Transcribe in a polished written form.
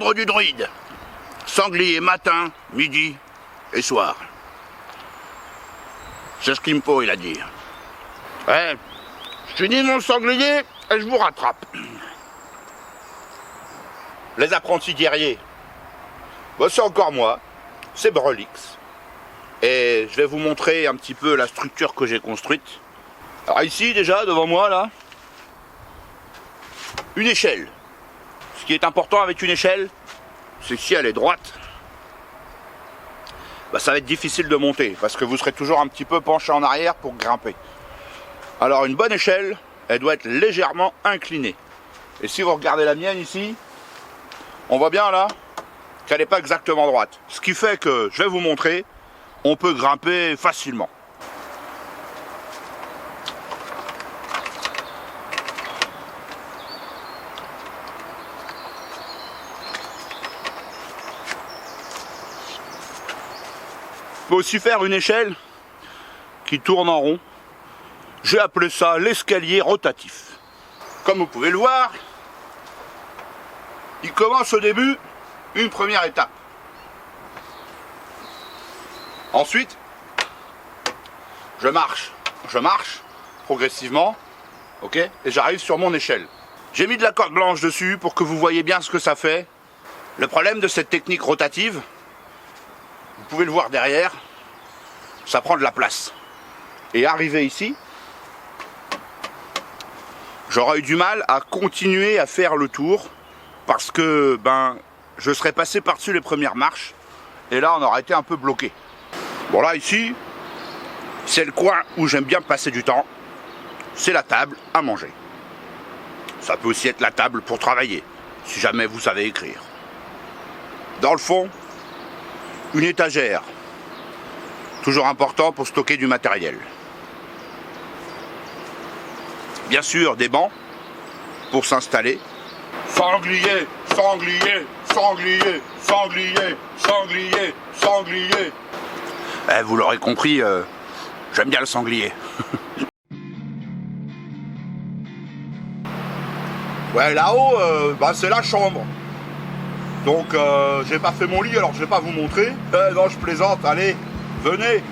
Ordre du druide. Sanglier matin, midi et soir. C'est ce qu'il me faut, il a dit. Ouais, je finis mon sanglier et je vous rattrape. Les apprentis guerriers. Bon, c'est encore moi, c'est Brelix. Et je vais vous montrer un petit peu la structure que j'ai construite. Alors ici, déjà, devant moi, là, une échelle. Ce qui est important avec une échelle, c'est que si elle est droite, bah, ça va être difficile de monter, parce que vous serez toujours un petit peu penché en arrière pour grimper. Alors une bonne échelle, elle doit être légèrement inclinée. Et si vous regardez la mienne ici, on voit bien là qu'elle n'est pas exactement droite. Ce qui fait que, je vais vous montrer, on peut grimper facilement. On peut aussi faire une échelle qui tourne en rond. J'ai appelé ça l'escalier rotatif. Comme vous pouvez le voir, il commence au début une première étape. Ensuite, je marche progressivement, ok, et j'arrive sur mon échelle. J'ai mis de la corde blanche dessus pour que vous voyez bien ce que ça fait. Le problème de cette technique rotative, vous pouvez le voir derrière, ça prend de la place. Et arrivé ici, j'aurais eu du mal à continuer à faire le tour parce que je serais passé par-dessus les premières marches et là on aurait été un peu bloqué. Bon là ici, c'est le coin où j'aime bien passer du temps, c'est la table à manger. Ça peut aussi être la table pour travailler, si jamais vous savez écrire. Dans le fond, une étagère, toujours important pour stocker du matériel. Bien sûr, des bancs pour s'installer. Sanglier, sanglier, sanglier, sanglier, sanglier, sanglier. Vous l'aurez compris, j'aime bien le sanglier. Ouais, là-haut, c'est la chambre. Donc, j'ai pas fait mon lit, alors je vais pas vous montrer. Non, je plaisante, allez, venez.